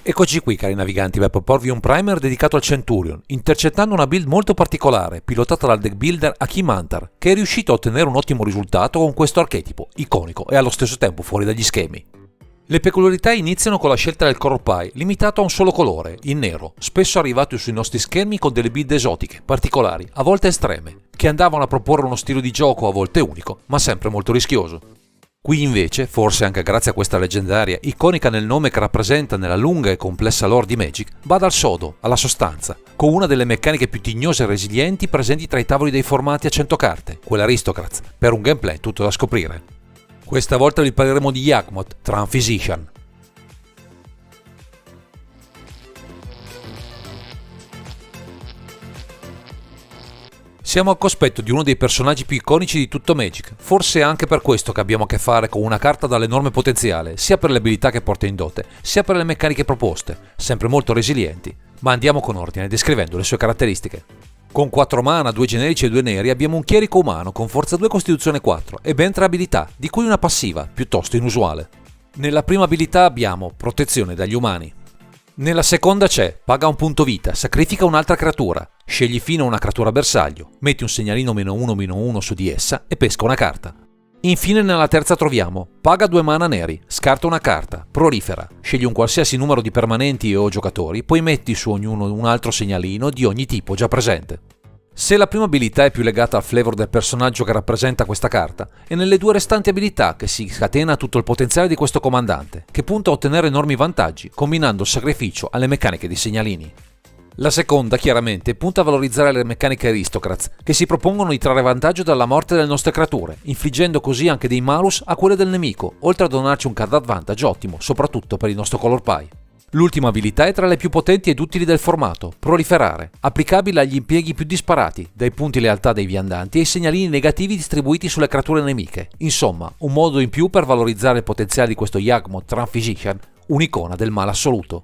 Eccoci qui cari naviganti per proporvi un primer dedicato al Centurion, intercettando una build molto particolare, pilotata dal deck builder Akim Antar, che è riuscito a ottenere un ottimo risultato con questo archetipo, iconico e allo stesso tempo fuori dagli schemi. Le peculiarità iniziano con la scelta del color pie, limitato a un solo colore, il nero, spesso arrivato sui nostri schermi con delle build esotiche, particolari, a volte estreme, che andavano a proporre uno stile di gioco a volte unico, ma sempre molto rischioso. Qui invece, forse anche grazie a questa leggendaria, iconica nel nome che rappresenta nella lunga e complessa lore di Magic, va dal sodo, alla sostanza, con una delle meccaniche più tignose e resilienti presenti tra i tavoli dei formati a 100 carte, quell'Aristocrats, per un gameplay tutto da scoprire. Questa volta vi parleremo di Yawgmoth Transphysician. Siamo al cospetto di uno dei personaggi più iconici di tutto Magic, forse è anche per questo che abbiamo a che fare con una carta dall'enorme potenziale, sia per le abilità che porta in dote, sia per le meccaniche proposte, sempre molto resilienti, ma andiamo con ordine descrivendo le sue caratteristiche. Con 4 mana, 2 generici e 2 neri abbiamo un chierico umano con forza 2 costituzione 4 e ben 3 abilità, di cui una passiva, piuttosto inusuale. Nella prima abilità abbiamo protezione dagli umani. Nella seconda c'è paga un punto vita, sacrifica un'altra creatura, scegli fino a una creatura bersaglio, metti un segnalino -1/-1 su di essa e pesca una carta. Infine nella terza troviamo paga 2 mana neri, scarta una carta, prolifera, scegli un qualsiasi numero di permanenti o giocatori, poi metti su ognuno un altro segnalino di ogni tipo già presente. Se la prima abilità è più legata al flavor del personaggio che rappresenta questa carta, e nelle due restanti abilità che si scatena tutto il potenziale di questo comandante, che punta a ottenere enormi vantaggi, combinando il sacrificio alle meccaniche dei segnalini. La seconda, chiaramente, punta a valorizzare le meccaniche Aristocrats, che si propongono di trarre vantaggio dalla morte delle nostre creature, infliggendo così anche dei malus a quelle del nemico, oltre a donarci un card advantage ottimo, soprattutto per il nostro color pie. L'ultima abilità è tra le più potenti ed utili del formato, proliferare, applicabile agli impieghi più disparati, dai punti lealtà dei viandanti ai segnalini negativi distribuiti sulle creature nemiche. Insomma, un modo in più per valorizzare il potenziale di questo Yawgmoth Transphysician, un'icona del male assoluto.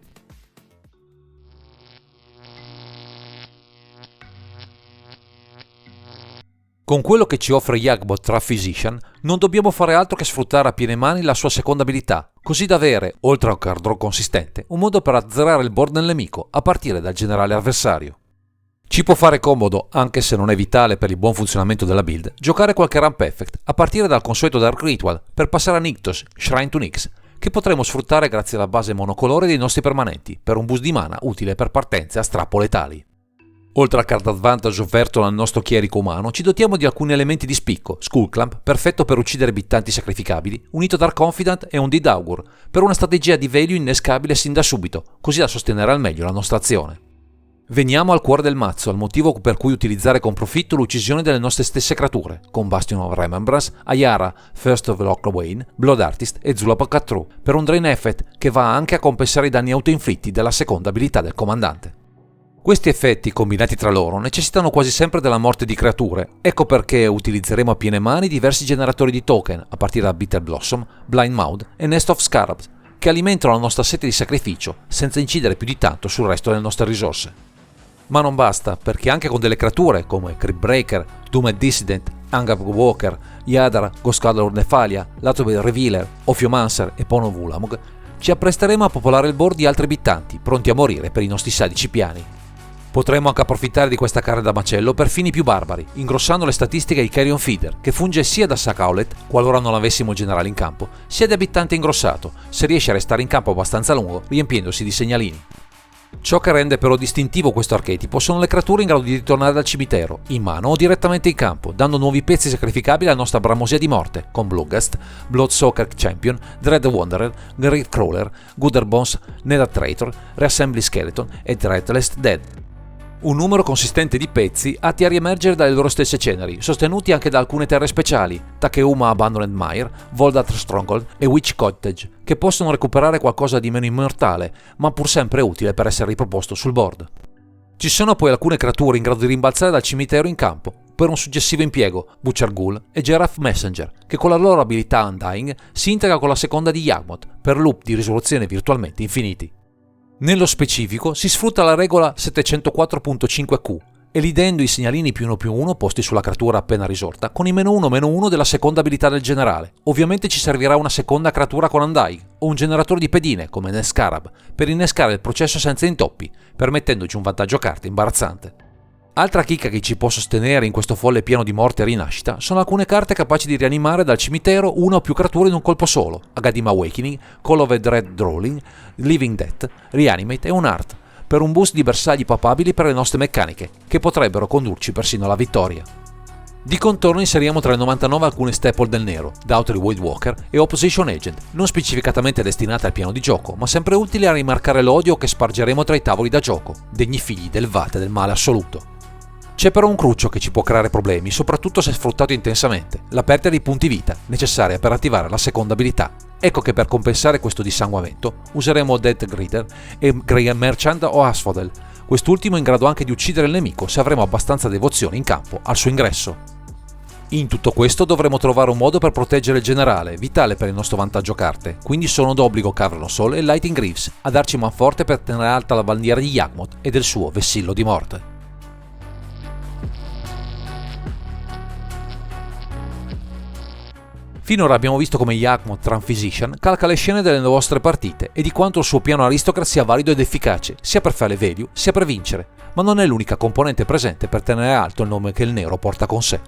Con quello che ci offre Yawgmoth Transphysician non dobbiamo fare altro che sfruttare a piene mani la sua seconda abilità, così da avere, oltre a un card draw consistente, un modo per azzerare il board del nemico a partire dal generale avversario. Ci può fare comodo, anche se non è vitale per il buon funzionamento della build, giocare qualche ramp effect a partire dal consueto Dark Ritual per passare a Nykthos, Shrine to Nyx, che potremo sfruttare grazie alla base monocolore dei nostri permanenti, per un boost di mana utile per partenze a strappo letali. Oltre al card advantage offerto dal nostro chierico umano, ci dotiamo di alcuni elementi di spicco: Skullclamp, perfetto per uccidere bittanti sacrificabili, unito Dark Confidant e un Deed Augur, per una strategia di value innescabile sin da subito, così da sostenere al meglio la nostra azione. Veniamo al cuore del mazzo, al motivo per cui utilizzare con profitto l'uccisione delle nostre stesse creature, con Bastion of Remembrance, Ayara, First of Locthwain, Blood Artist e Zulapakatru, per un drain effect che va anche a compensare i danni autoinflitti della seconda abilità del comandante. Questi effetti, combinati tra loro, necessitano quasi sempre della morte di creature, ecco perché utilizzeremo a piene mani diversi generatori di token, a partire da Bitter Blossom, Blind Mouth e Nest of Scarabs, che alimentano la nostra sete di sacrificio, senza incidere più di tanto sul resto delle nostre risorse. Ma non basta, perché anche con delle creature come Cryptbreaker, Doomed Dissident, Angab Walker, Yadar, Ghostcador Nephalia, Latobel Revealer, Ophiomancer e Pono Vulamog, ci appresteremo a popolare il board di altri abitanti, pronti a morire per i nostri sadici piani. Potremmo anche approfittare di questa carne da macello per fini più barbari, ingrossando le statistiche di Carrion Feeder, che funge sia da sack outlet, qualora non avessimo il generale in campo, sia di abitante ingrossato, se riesce a restare in campo abbastanza a lungo, riempiendosi di segnalini. Ciò che rende però distintivo questo archetipo sono le creature in grado di ritornare dal cimitero, in mano o direttamente in campo, dando nuovi pezzi sacrificabili alla nostra bramosia di morte, con Bloodghast, Bloodsoaker Champion, Dread Wanderer, Great Crawler, Gooderbones, Nether Traitor, Reassembly Skeleton e Threatless Dead. Un numero consistente di pezzi atti a riemergere dalle loro stesse ceneri, sostenuti anche da alcune terre speciali, Takeuma Abandoned Mire, Voldath Stronghold e Witch Cottage, che possono recuperare qualcosa di meno immortale, ma pur sempre utile per essere riproposto sul board. Ci sono poi alcune creature in grado di rimbalzare dal cimitero in campo, per un successivo impiego, Butcher Ghoul e Giraffe Messenger, che con la loro abilità Undying si integra con la seconda di Yawgmoth, per loop di risoluzione virtualmente infiniti. Nello specifico si sfrutta la regola 704.5Q elidendo i segnalini +1/+1 posti sulla creatura appena risorta con i -1/-1 della seconda abilità del generale. Ovviamente ci servirà una seconda creatura con Undying o un generatore di pedine come nel Scarab per innescare il processo senza intoppi, permettendoci un vantaggio carte imbarazzante. Altra chicca che ci può sostenere in questo folle piano di morte e rinascita sono alcune carte capaci di rianimare dal cimitero una o più creature in un colpo solo: Agadim Awakening, Call of the Dread Drawing, Living Death, Reanimate e Unart, per un boost di bersagli papabili per le nostre meccaniche, che potrebbero condurci persino alla vittoria. Di contorno inseriamo tra le 99 alcune staple del nero, Daughter Void Walker e Opposition Agent, non specificatamente destinate al piano di gioco, ma sempre utili a rimarcare l'odio che spargeremo tra i tavoli da gioco, degni figli del Vate del male assoluto. C'è però un cruccio che ci può creare problemi, soprattutto se sfruttato intensamente: la perdita di punti vita, necessaria per attivare la seconda abilità. Ecco che per compensare questo dissanguamento useremo Death Greeter e Grey Merchant o Asphodel, quest'ultimo in grado anche di uccidere il nemico se avremo abbastanza devozione in campo al suo ingresso. In tutto questo dovremo trovare un modo per proteggere il generale, vitale per il nostro vantaggio carte, quindi sono d'obbligo Cavern Soul e Lighting Greaves a darci manforte per tenere alta la bandiera di Yawgmoth e del suo vessillo di morte. Finora abbiamo visto come Yawgmoth Transphysician calca le scene delle vostre partite e di quanto il suo piano aristocrat sia valido ed efficace, sia per fare value sia per vincere, ma non è l'unica componente presente per tenere alto il nome che il nero porta con sé.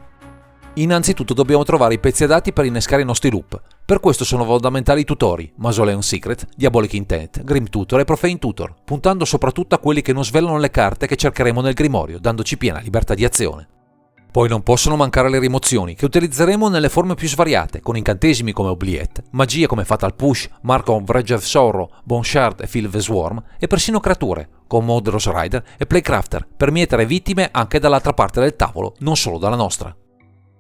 Innanzitutto dobbiamo trovare i pezzi adatti per innescare i nostri loop. Per questo sono fondamentali i tutori, Mausoleum Secret, Diabolic Intent, Grim Tutor e Profane Tutor, puntando soprattutto a quelli che non svelano le carte che cercheremo nel grimorio, dandoci piena libertà di azione. Poi non possono mancare le rimozioni, che utilizzeremo nelle forme più svariate, con incantesimi come Oubliette, magie come Fatal Push, Mark of Rage of Sorrow, Bone Shard e Feel the Swarm, e persino creature, come Modros Rider e Playcrafter, per mietere vittime anche dall'altra parte del tavolo, non solo dalla nostra.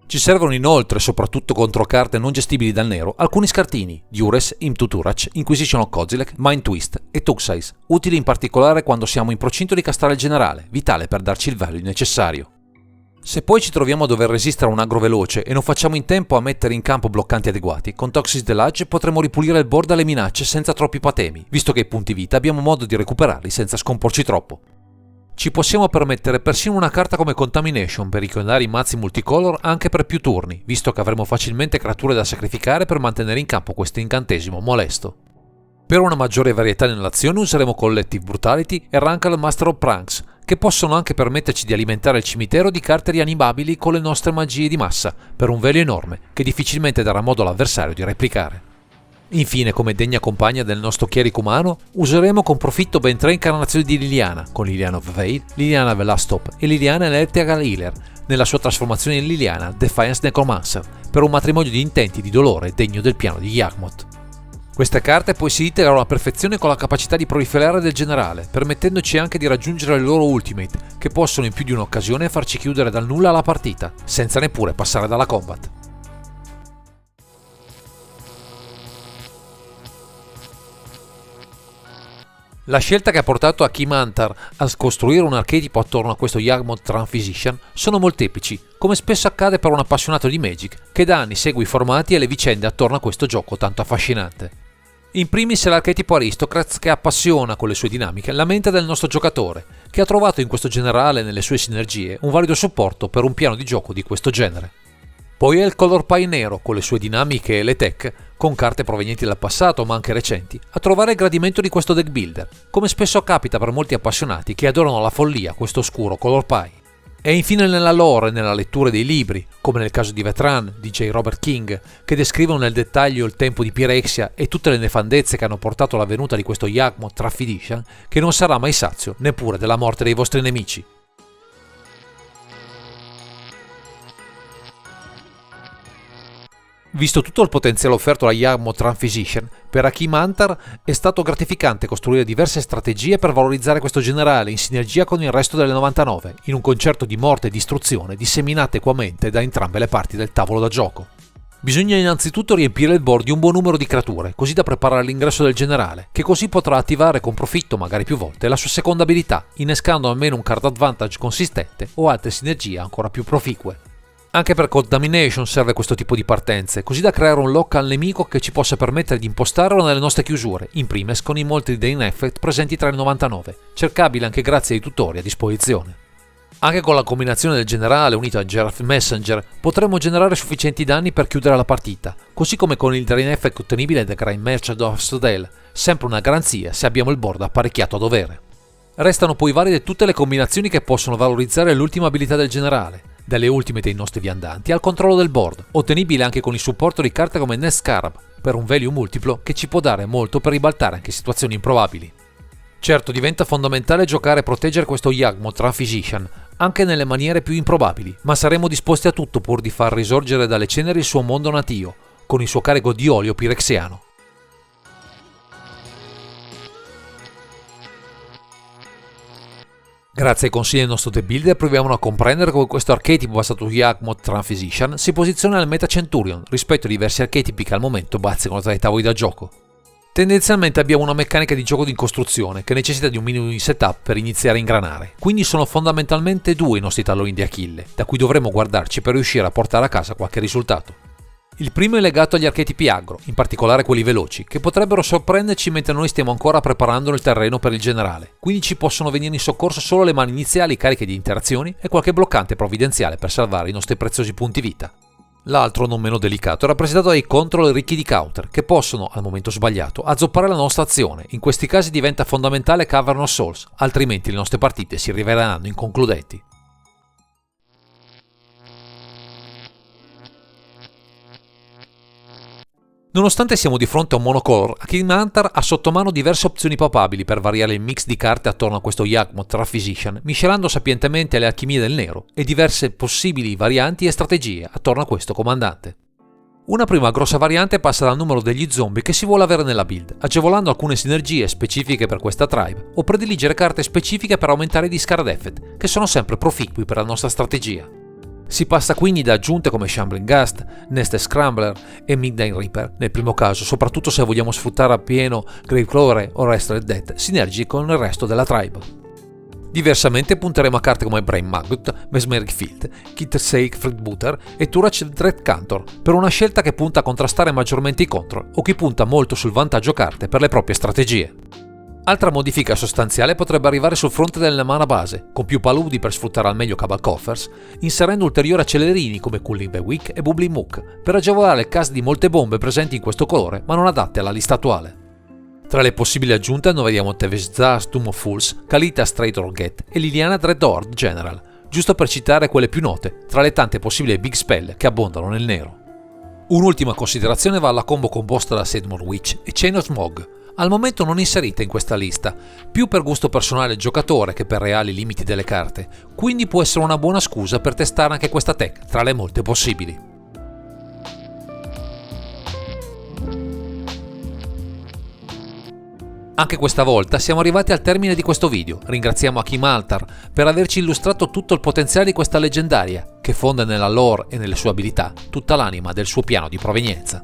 Ci servono inoltre, soprattutto contro carte non gestibili dal nero, alcuni scartini: Dures, Imtuturach, Inquisition of Kozilek, Mind Twist e Tuxize, utili in particolare quando siamo in procinto di castrare il generale, vitale per darci il value necessario. Se poi ci troviamo a dover resistere a un aggro veloce e non facciamo in tempo a mettere in campo bloccanti adeguati, con Toxic Delage potremo ripulire il board dalle minacce senza troppi patemi, visto che i punti vita abbiamo modo di recuperarli senza scomporci troppo. Ci possiamo permettere persino una carta come Contamination per ricordare i mazzi multicolor anche per più turni, visto che avremo facilmente creature da sacrificare per mantenere in campo questo incantesimo molesto. Per una maggiore varietà nell'azione useremo Collective Brutality e Rankle Master of Pranks, che possono anche permetterci di alimentare il cimitero di carte rianimabili con le nostre magie di massa, per un value enorme che difficilmente darà modo all'avversario di replicare. Infine, come degna compagna del nostro chierico umano, useremo con profitto ben 3 incarnazioni di Liliana, con Liliana of Veil, Liliana Velastop e Liliana Electrical Healer, nella sua trasformazione in Liliana Defiance Necromancer, per un matrimonio di intenti di dolore degno del piano di Yawgmoth. Queste carte poi si integrano alla perfezione con la capacità di proliferare del generale, permettendoci anche di raggiungere le loro ultimate, che possono in più di un'occasione farci chiudere dal nulla la partita, senza neppure passare dalla combat. La scelta che ha portato Akim Antar a costruire un archetipo attorno a questo Yawgmoth Transphysician sono molteplici, come spesso accade per un appassionato di Magic, che da anni segue i formati e le vicende attorno a questo gioco tanto affascinante. In primis è l'archetipo Aristocrats che appassiona con le sue dinamiche la mente del nostro giocatore, che ha trovato in questo generale e nelle sue sinergie un valido supporto per un piano di gioco di questo genere. Poi è il Color Pie nero, con le sue dinamiche e le tech, con carte provenienti dal passato ma anche recenti, a trovare il gradimento di questo deck builder, come spesso capita per molti appassionati che adorano alla follia questo oscuro Color Pie. E infine nella lore e nella lettura dei libri, come nel caso di Vetran di J. Robert King, che descrivono nel dettaglio il tempo di Pyrexia e tutte le nefandezze che hanno portato alla venuta di questo Yawgmoth Transphysician, che non sarà mai sazio neppure della morte dei vostri nemici. Visto tutto il potenziale offerto da Yawgmoth Transphysician, per Akim Antar è stato gratificante costruire diverse strategie per valorizzare questo generale in sinergia con il resto delle 99, in un concerto di morte e distruzione disseminate equamente da entrambe le parti del tavolo da gioco. Bisogna innanzitutto riempire il board di un buon numero di creature, così da preparare l'ingresso del generale, che così potrà attivare con profitto, magari più volte, la sua seconda abilità, innescando almeno un card advantage consistente o altre sinergie ancora più proficue. Anche per Contamination serve questo tipo di partenze, così da creare un lock al nemico che ci possa permettere di impostare una delle nostre chiusure, in primis con i molti Drain Effect presenti tra i 99, cercabili anche grazie ai tutori a disposizione. Anche con la combinazione del generale unito a Jareth Messenger potremmo generare sufficienti danni per chiudere la partita, così come con il Drain Effect ottenibile da Grand Merchant of Stodale, sempre una garanzia se abbiamo il board apparecchiato a dovere. Restano poi valide tutte le combinazioni che possono valorizzare l'ultima abilità del generale, dalle ultime dei nostri viandanti al controllo del board, ottenibile anche con il supporto di carte come Nest Scarab, per un value multiplo che ci può dare molto per ribaltare anche situazioni improbabili. Certo, diventa fondamentale giocare e proteggere questo Yawgmoth Transphysician, anche nelle maniere più improbabili, ma saremo disposti a tutto pur di far risorgere dalle ceneri il suo mondo natio, con il suo carico di olio pirexiano. Grazie ai consigli del nostro The Builder proviamo a comprendere come questo archetipo basato su Yawgmoth Transphysician si posiziona nel meta Centurion rispetto ai diversi archetipi che al momento bazzicano tra i tavoli da gioco. Tendenzialmente abbiamo una meccanica di gioco di costruzione che necessita di un minimo di setup per iniziare a ingranare, quindi sono fondamentalmente due i nostri talloni di Achille, da cui dovremo guardarci per riuscire a portare a casa qualche risultato. Il primo è legato agli archetipi aggro, in particolare quelli veloci, che potrebbero sorprenderci mentre noi stiamo ancora preparando il terreno per il generale, quindi ci possono venire in soccorso solo le mani iniziali cariche di interazioni e qualche bloccante provvidenziale per salvare i nostri preziosi punti vita. L'altro, non meno delicato, è rappresentato dai control ricchi di counter, che possono, al momento sbagliato, azzoppare la nostra azione. In questi casi diventa fondamentale Cavern of Souls, altrimenti le nostre partite si riveleranno inconcludenti. Nonostante siamo di fronte a un monocolor, Akimanther ha sotto mano diverse opzioni papabili per variare il mix di carte attorno a questo Yawgmoth Transphysician, miscelando sapientemente le alchimie del nero e diverse possibili varianti e strategie attorno a questo comandante. Una prima grossa variante passa dal numero degli zombie che si vuole avere nella build, agevolando alcune sinergie specifiche per questa tribe, o prediligere carte specifiche per aumentare i discard effect, che sono sempre proficui per la nostra strategia. Si passa quindi da aggiunte come Shambling Gust, Nested Scrambler e Midnight Reaper, nel primo caso, soprattutto se vogliamo sfruttare appieno Gravecrawler o Restored Death, sinergici con il resto della tribe. Diversamente punteremo a carte come Brain Maggot, Mesmeric Field, Kit Sake Freebooter e Turach Dread Cantor, per una scelta che punta a contrastare maggiormente i control o che punta molto sul vantaggio carte per le proprie strategie. Altra modifica sostanziale potrebbe arrivare sul fronte della mana base, con più paludi per sfruttare al meglio Cabal Coffers, inserendo ulteriori accelerini come Cooling by Wick e Bubbling Mook, per agevolare il cast di molte bombe presenti in questo colore ma non adatte alla lista attuale. Tra le possibili aggiunte annoveriamo Tevez'Zar's Tomb of Fools, Kalitas Traitor Gate e Liliana Dreadhorde General, giusto per citare quelle più note, tra le tante possibili big spell che abbondano nel nero. Un'ultima considerazione va alla combo composta da Sedmore Witch e Chain of Smog, al momento non inserita in questa lista, più per gusto personale del giocatore che per reali limiti delle carte, quindi può essere una buona scusa per testare anche questa tech tra le molte possibili. Anche questa volta siamo arrivati al termine di questo video. Ringraziamo Akimanther per averci illustrato tutto il potenziale di questa leggendaria, che fonda nella lore e nelle sue abilità tutta l'anima del suo piano di provenienza.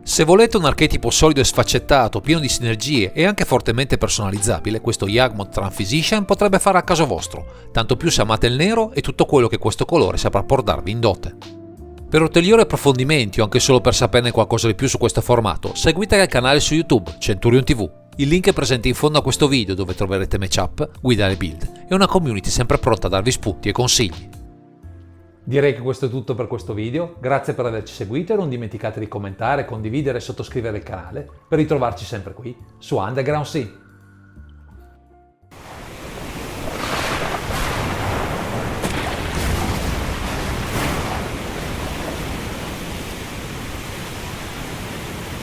Se volete un archetipo solido e sfaccettato, pieno di sinergie e anche fortemente personalizzabile, questo Yawgmoth Transphysician potrebbe fare a caso vostro, tanto più se amate il nero e tutto quello che questo colore saprà portarvi in dote. Per ulteriori approfondimenti o anche solo per saperne qualcosa di più su questo formato, seguite il canale su YouTube, Centurion TV. Il link è presente in fondo a questo video dove troverete matchup, guida alle build e una community sempre pronta a darvi spunti e consigli. Direi che questo è tutto per questo video, grazie per averci seguito e non dimenticate di commentare, condividere e sottoscrivere il canale per ritrovarci sempre qui su Underground Sea.